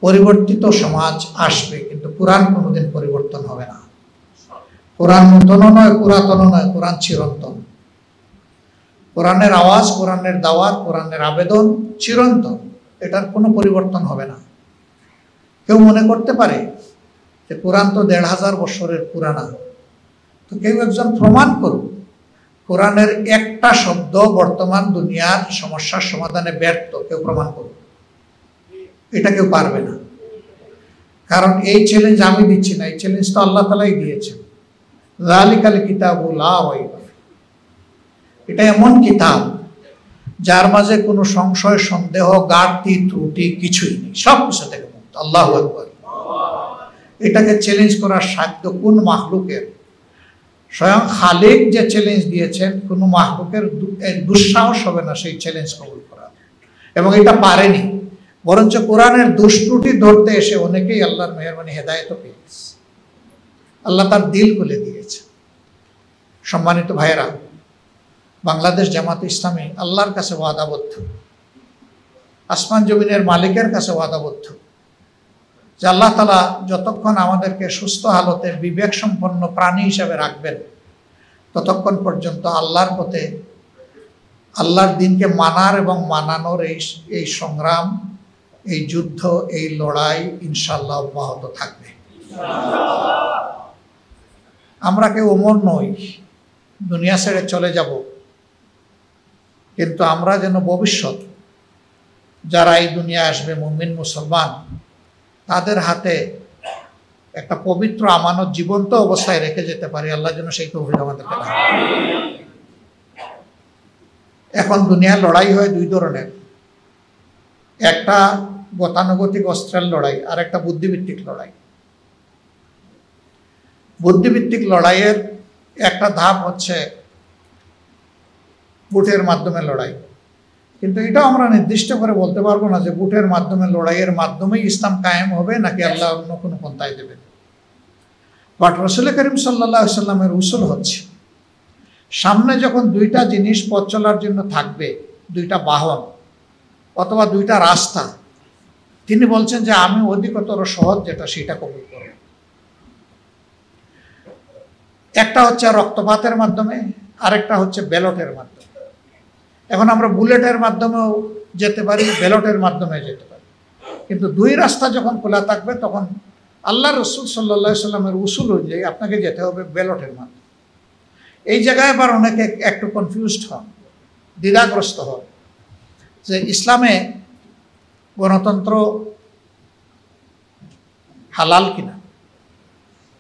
পরিবর্তিত সমাজ আসবে, কিন্তু কোরআন কোনোদিন পরিবর্তন হবে না। কোরআন নূতন নয়, পুরাতন নয়, কোরআন চিরন্তন। কোরআনের আওয়াজ, কোরআনের দাওয়াত, কোরআনের আবেদন চিরন্তন, এটার কোনো পরিবর্তন হবে না। কেউ মনে করতে পারে যে কোরআন তো ১৫০০ বছরের পুরানা, তো কেউ একজন প্রমাণ করুক কোরআনের একটা শব্দ বর্তমান দুনিয়ার সমস্যার সমাধানে ব্যর্থ, কেউ প্রমাণ করুক। এটা কেউ পারবে না, কারণ এই চ্যালেঞ্জ আমি দিচ্ছি না, এই চ্যালেঞ্জ তো আল্লাহ তাআলাই দিয়েছেন। যালিকাল কিতাবু লা রাইবা ফীহ, এটা এমন কিতাব যার মাঝে কোনো সংশয়, সন্দেহ, ঘাটতি, ত্রুটি কিছুই নেই, সব কিছু থেকে মুক্ত। আল্লাহু আকবার। এটাকে চ্যালেঞ্জ করার সাধ্য কোন মাখলুকের? স্বয়ং খালিক যে চ্যালেঞ্জ দিয়েছেন, কোনো মাখলুকের দুঃসাহস হবে না সেই চ্যালেঞ্জ কবুল করা, এবং এটা পারেনি। বরঞ্চ কোরআনের দুষ্ত্রুটি ধরতে এসে অনেকেই আল্লাহর মেহেরবানি হেদায়েত পেয়ে গেছে, আল্লাহ তার দিল খুলে দিয়েছে। সম্মানিত ভাইয়েরা, বাংলাদেশ জামাত ইসলামী আল্লাহর কাছে ওয়াদাবদ্ধ, আসমান জমিনের মালিকের কাছে ওয়াদাবদ্ধ যে আল্লাহ তাআলা যতক্ষণ আমাদেরকে সুস্থ হালতে বিবেক সম্পন্ন প্রাণী হিসাবে রাখবেন, ততক্ষণ পর্যন্ত আল্লাহর পথে, আল্লাহর দিনকে মানার এবং মানানোর এই সংগ্রাম, এই যুদ্ধ, এই লড়াই ইনশাআল্লাহ অব্যাহত থাকবে। আমরা কেউ অমর নই, দুনিয়া ছেড়ে চলে যাব, কিন্তু আমরা যেন ভবিষ্যৎ যারা এই দুনিয়া আসবে, মুমিন মুসলমান, তাদের হাতে একটা পবিত্র আমানত জীবন্ত অবস্থায় রেখে যেতে পারি। আল্লাহ যেন সেই তৌফিক আমাদেরকে দান। এখন দুনিয়ার লড়াই হয় দুই ধরনের, একটা গতানুগতিক অস্ত্রের লড়াই, আর একটা বুদ্ধিভিত্তিক লড়াই। বুদ্ধিভিত্তিক লড়াইয়ের একটা ধাপ হচ্ছে বুটের মাধ্যমে লড়াই, কিন্তু এটাও আমরা নির্দিষ্ট করে বলতে পারবো না যে বুটের মাধ্যমে, লড়াইয়ের মাধ্যমেই ইসলাম কায়েম হবে নাকি আল্লাহ অন্য কোনো পন্থায় দেবেন। বাট রাসূল করিম সাল্লাল্লাহু আলাইহি ওয়াসাল্লামের উসুল হচ্ছে, সামনে যখন দুইটা জিনিস পথ চলার জন্য থাকবে, দুইটা বাহন অথবা দুইটা রাস্তা, তিনি বলছেন যে আমি অধিকতর সহজ যেটা সেটা কবুল করব। একটা হচ্ছে রক্তপাতের মাধ্যমে, আরেকটা হচ্ছে ব্যালটের মাধ্যমে। এখন আমরা বুলেটের মাধ্যমেও যেতে পারি, ব্যালটের মাধ্যমে যেতে পারি, কিন্তু দুই রাস্তা যখন খোলা থাকবে তখন আল্লাহ রসুল সাল্লাল্লাহু আলাইহি ওয়াসাল্লামের উসুল অনুযায়ী আপনাকে যেতে হবে ব্যালটের মাধ্যমে। এই জায়গায় আবার অনেকে একটু কনফিউজড হন, দ্বিধাগ্রস্ত হন যে ইসলামে গণতন্ত্র হালাল কিনা।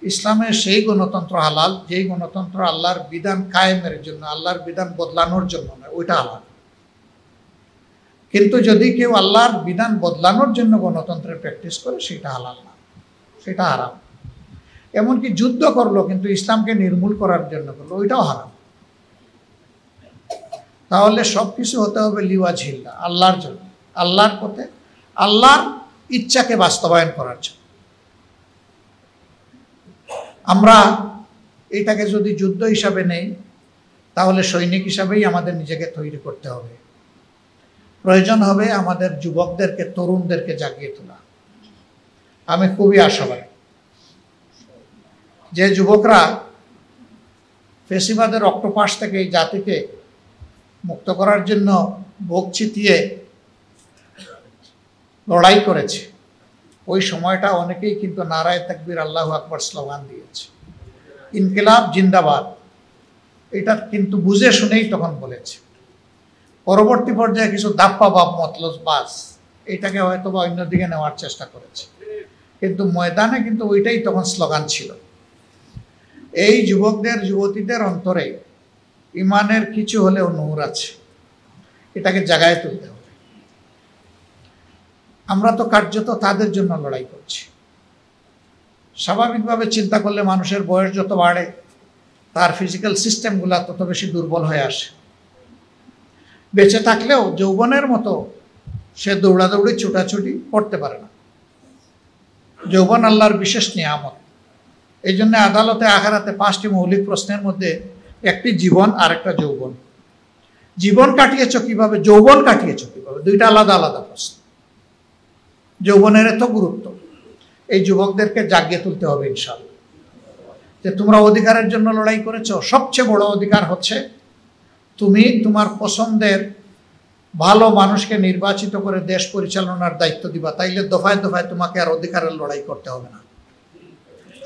ইসলামে সেই গণতন্ত্র হালাল যেই গণতন্ত্র আল্লাহর বিধান কায়েমের জন্য, আল্লাহর বিধান বদলানোর জন্য নয়, ওইটা হালাল। কিন্তু যদি কেউ আল্লাহর বিধান বদলানোর জন্য গণতন্ত্রের প্র্যাকটিস করে, সেটা হালাল না, সেটা হারাম। এমনকি যুদ্ধ করলো কিন্তু ইসলামকে নির্মূল করার জন্য করলো, ওইটাও হারাম। তাহলে সব কিছু হতে হবে লিওয়াজহিল্লাহ, আল্লাহর জন্য, আল্লাহর পথে, আল্লাহর ইচ্ছাকে বাস্তবায়ন করার জন্য। আমরা এইটাকে যদি যুদ্ধ হিসাবে নেই, তাহলে সৈনিক হিসাবেই আমাদের নিজেকে তৈরি করতে হবে। প্রয়োজন হবে আমাদের যুবকদেরকে, তরুণদেরকে জাগিয়ে তোলা। আমি খুবই আশাবাদী যে যুবকরা ফেসিবাদের অক্টোপাস থেকে এই জাতিকে মুক্ত করার জন্য বুক চিতিয়ে লড়াই করেছে, ওই সময়টা অনেকেই কিন্তু নারায়ে তাকবীর আল্লাহু আকবার স্লোগান দিয়েছে, ইনকিলাব জিন্দাবাদ, এটা কিন্তু বুঝে শুনেই তখন বলেছে। পরবর্তী পর্যায়ে কিছু দাপ্পা বাপ মতলব বাস এটাকে হয়তো বা অন্যদিকে নেওয়ার চেষ্টা করেছে, কিন্তু ময়দানে কিন্তু ওইটাই তখন স্লোগান ছিল। এই যুবকদের, যুবতীদের অন্তরে ইমানের কিছু হলেও নূর আছে, এটাকে জাগায় তুলতে হবে। আমরা তো কার্যত তাদের জন্য লড়াই করছি। স্বাভাবিকভাবে চিন্তা করলে মানুষের বয়স যত বাড়ে, তার ফিজিক্যাল সিস্টেমগুলো তত বেশি দুর্বল হয়ে আসে। বেঁচে থাকলেও যৌবনের মতো সে দৌড়াদৌড়ি, ছুটাছুটি করতে পারে না। যৌবন আল্লাহর বিশেষ নিয়ামত। এই জন্য আদালতে আখিরাতে 5টি মৌলিক প্রশ্নের মধ্যে একটি জীবন, আর একটা যৌবন। জীবন কাটিয়েছ কিভাবে, যৌবন কাটিয়েছ কিভাবে, দুইটা আলাদা আলাদা প্রশ্ন। যৌবনের এত গুরুত্ব, এই যুবকদেরকে জাগিয়ে তুলতে হবে ইনশাআল্লাহ, যে তোমরা অধিকারের জন্য লড়াই করেছো। সবচেয়ে বড় অধিকার হচ্ছে তুমি তোমার পছন্দের ভালো মানুষকে নির্বাচিত করে দেশ পরিচালনার দায়িত্ব দিবা, তাইলে দফায় দফায় তোমাকে আর অধিকারের লড়াই করতে হবে না।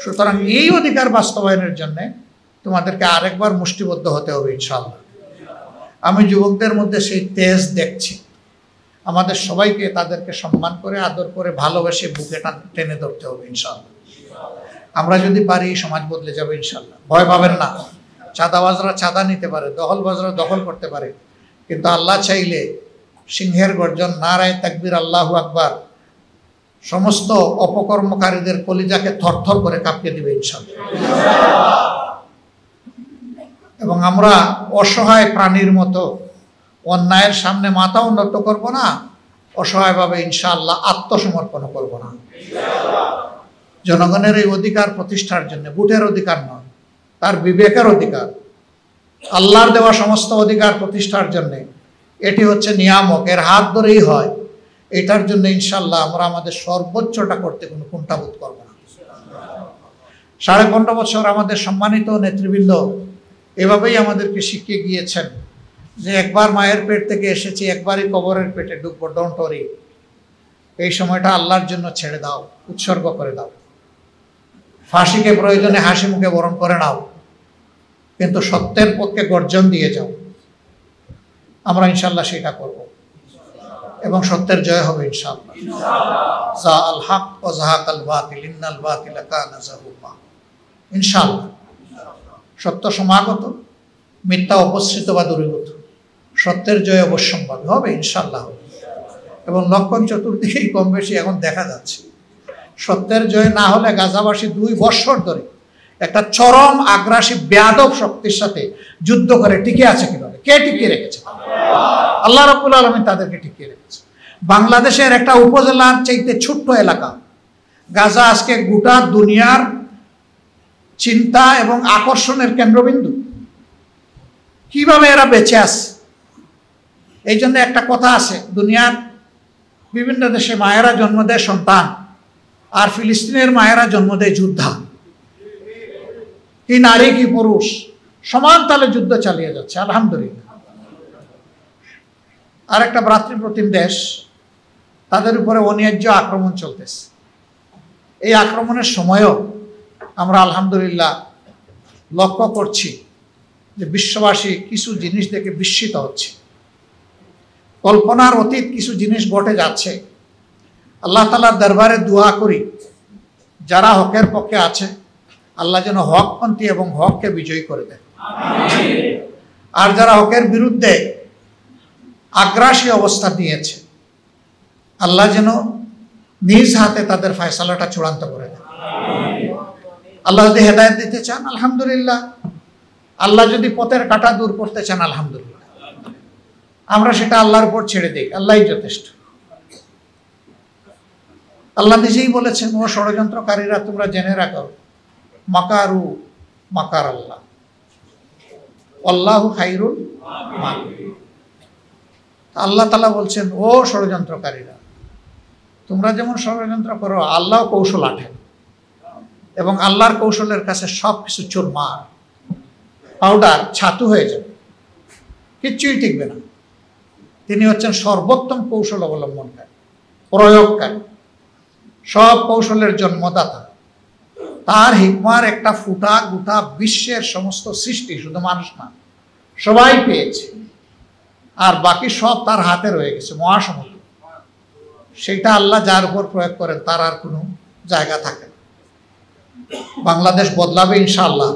সুতরাং এই অধিকার বাস্তবায়নের জন্য তোমাদেরকে আরেকবার মুষ্টিবদ্ধ হতে হবে ইনশাআল্লাহ। আমি যুবকদের মধ্যে সেই তেজ দেখছি। আমাদের সবাইকে তাদেরকে সম্মান করে, আদর করে, ভালোবেসে বুকে টেনে ধরতে হবে ইনশাআল্লাহ। আমরা যদি পারি সমাজ বদলে যাবে ইনশাআল্লাহ। ভয় পাবেন না। চাঁদাবাজরা চাঁদা নিতে পারে, দখলবাজরা দখল করতে পারে, কিন্তু আল্লাহ চাইলে সিংহের গর্জন, নারায়ে তাকবীর, আল্লাহু আকবার সমস্ত অপকর্মকারীদের কলিজাকে থরথর করে কাঁপিয়ে দিবে ইনশাআল্লাহ। এবং আমরা অসহায় প্রাণীর মতো অন্যায়ের সামনে মাথা উন্নত করব না, অসহায়ভাবে ইনশাআল্লাহ আত্মসমর্পণ করব না। জনগণের এই অধিকার প্রতিষ্ঠার জন্য, ভোটের অধিকার নয়, তার বিবেকের অধিকার, আল্লাহর দেওয়া সমস্ত অধিকার প্রতিষ্ঠার জন্য এটি হচ্ছে নিয়ামক, এর হাত ধরেই হয়। এটার জন্য ইনশাআল্লাহ আমরা আমাদের সর্বোচ্চটা করতে কোনো কুণ্ঠাবোধ করব না। 15.5 বছর আমাদের সম্মানিত নেতৃবৃন্দ এভাবেই আমাদেরকে শিখিয়ে গিয়েছেন যে একবার মায়ের পেট থেকে এসেছি, একবারই কবরের পেটে ঢুকবো, ডোন্ট ওয়ারি। এই সময়টা আল্লাহর জন্য ছেড়ে দাও, উৎসর্গ করে দাও। ফাঁসিকে প্রয়োজনে হাসি মুখে বরণ করে নাও, কিন্তু সত্যের পক্ষে গর্জন দিয়ে যাও। আমরা ইনশাআল্লাহ সেটা করব এবং সত্যের জয় হবে ইনশাআল্লাহ। যা আল হক ওয়া যাহাকাল বাতিল ইন্নাল বাতিলা কানা যাহুকা। ইনশাআল্লাহ সত্য সমাগত, মিথ্যা অপসৃত বা দূরীভূত, সত্যের জয় অবশ্যম্ভাবী হবে ইনশাআল্লাহ। এবং লক্ষণ চতুর্দিকেই কম বেশি এখন দেখা যাচ্ছে। সত্যের জয় না হলে গাজাবাসী 2 বৎসর ধরে একটা চরম আগ্রাসী বেয়াদব শক্তির সাথে যুদ্ধ করে টিকে আছে। কিভাবে? কে টিকিয়ে রেখেছে? আল্লাহ রাব্বুল আলামিন তাদেরকে টিকিয়ে রেখেছে। বাংলাদেশের একটা উপজেলার চাইতে ছোট্ট এলাকা গাজা আজকে গোটা দুনিয়ার চিন্তা এবং আকর্ষণের কেন্দ্রবিন্দু। কিভাবে এরা বেঁচে আছে? এই জন্য একটা কথা আছে, দুনিয়ার বিভিন্ন দেশে মায়েরা জন্ম দেয় সন্তান, আর ফিলিস্তিনের মায়েরা জন্ম দেয় যোদ্ধা। কি নারী কি পুরুষ সমান তালে যুদ্ধ চালিয়ে যাচ্ছে আলহামদুলিল্লাহ। আর একটা ভ্রাতৃপ্রতিম দেশ, তাদের উপরে অন্যায্য আক্রমণ চলতেছে। এই আক্রমণের সময়ও আমরা আলহামদুলিল্লাহ লক্ষ্য করছি যে বিশ্ববাসী কিছু জিনিস দেখে বিস্মিত হচ্ছে। কল্পনার অতীত কিছু জিনিস ঘটে যাচ্ছে। আল্লাহ তাআলার দরবারে দোয়া করি, যারা হকের পক্ষে আছে আল্লাহ যেন হকপন্থী এবং হককে বিজয়ী করে দেন। আর যারা হকের বিরুদ্ধে আগ্রাসী অবস্থা নিয়েছে আল্লাহ যেন নিজ হাতে তাদের ফয়সালাটা চূড়ান্ত করে দেন। আল্লাহ যদি হেদায়েত দিতে চান আলহামদুলিল্লাহ, আল্লাহ যদি পথের কাঁটা দূর করতে চান আলহামদুলিল্লাহ, আমরা সেটা আল্লাহর উপর ছেড়ে দিই, আল্লাহই যথেষ্ট। আল্লাহ নিজেই বলেছেন, ও ষড়যন্ত্রকারীরা তোমরা জেনে রাখো, মাকারু মাকার আল্লাহ আল্লাহু খায়রুল মাকিরিন। আল্লাহ তাআলা বলছেন, ও ষড়যন্ত্রকারীরা তোমরা যেমন ষড়যন্ত্র করো, আল্লাহ কৌশল আঠেন এবং আল্লাহর কৌশলের কাছে সব কিছু চুরমার, পাউডার, ছাতু হয়ে যাবে, কিচ্ছুই টিকবে না। তিনি হচ্ছেন সর্বোত্তম কৌশল অবলম্বনকারী, প্রয়োগকারী, সব কৌশলের জন্মদাতা। তার হিকমার একটা ফুটা গোটা বিশ্বের সমস্ত সৃষ্টি, শুধু মানুষ না, সবাই পেয়েছে, আর বাকি সব তার হাতে রয়ে গেছে মহাসমুদ্র। সেটা আল্লাহ যার উপর প্রয়োগ করেন তার আর কোনো জায়গা থাকে না। বাংলাদেশ বদলাবে ইনশাআল্লাহ।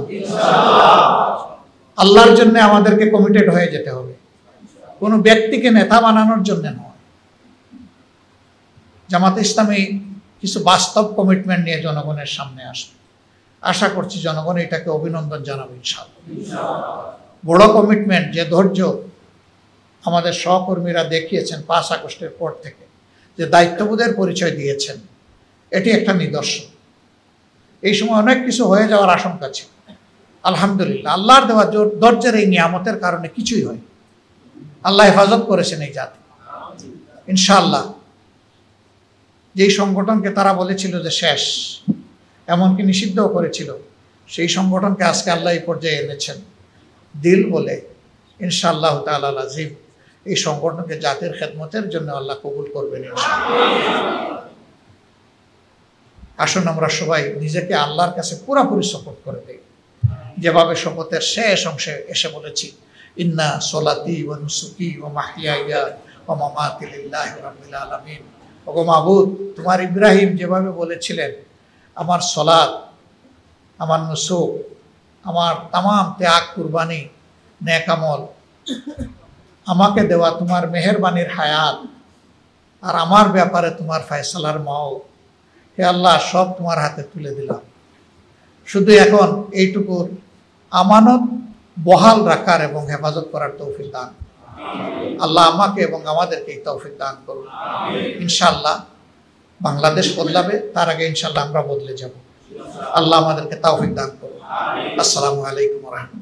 আল্লাহর জন্য আমাদেরকে কমিটেড হয়ে যেতে হবে, কোনো ব্যক্তিকে নেতা বানানোর জন্য নয়। জামাতে ইসলামী কিছু বাস্তব কমিটমেন্ট নিয়ে জনগণের সামনে আসবে। আশা করছি জনগণ এটাকে অভিনন্দন জানাবে ইনশাআল্লাহ। বড় কমিটমেন্ট, যে ধৈর্য আমাদের সহকর্মীরা দেখিয়েছেন 5 আগস্টের পর থেকে, যে দায়িত্ববোধের পরিচয় দিয়েছেন, এটি একটা নিদর্শন। এই সময় অনেক কিছু হয়ে যাওয়ার আশঙ্কা ছিল, আলহামদুলিল্লাহ আল্লাহর দেওয়া ধৈর্যের এই নিয়ামতের কারণে কিছুই হয়। আল্লাহ হেফাজত করেছেন এই জাতি। ইনশাআল্লাহ যেই সংগঠনকে তারা বলেছিল যে শেষ, এমনকি নিষিদ্ধও করেছিল, সেই সংগঠনকে আজকে আল্লাহ এই পর্যায়ে এনেছেন। দিল বলে ইনশাআল্লাহ তাআলা আজিম এই সংগঠনকে জাতির খেদমতের জন্য আল্লাহ কবুল করবেন ইনশাআল্লাহ। আসুন আমরা সবাই নিজেকে আল্লাহর কাছে পুরোপুরি শপথ করে দেই, যেভাবে শপথের শেষ অংশে এসে বলেছি, ইন্না সলাতি ওয়া নুসুকি ওয়া মাহইয়ায়া ওয়া মামাতি লিল্লাহি রাব্বিল আলামিন। ওগো মাবুদ, তোমার ইব্রাহিম যেভাবে বলেছিলেন, আমার সলাত, আমার নুসুক, আমার তামাম ত্যাগ কুরবানি নেক আমল, আমাকে দেওয়া তোমার মেহেরবানির হায়াত, আর আমার ব্যাপারে তোমার ফয়সালার মাও, হে আল্লাহ সব তোমার হাতে তুলে দিলাম। শুধু এখন এইটুকুর আমানত বহাল রাখার এবং হেফাজত করার তৌফিক দান। আল্লাহ আমাকে এবং আমাদেরকে এই তৌফিক দান করুন। ইনশাআল্লাহ বাংলাদেশ বদলাবে, তার আগে ইনশাআল্লাহ আমরা বদলে যাব। আল্লাহ আমাদেরকে তৌফিক দান করুন। আসসালামু আলাইকুম ওয়া রাহমাতুল্লাহ।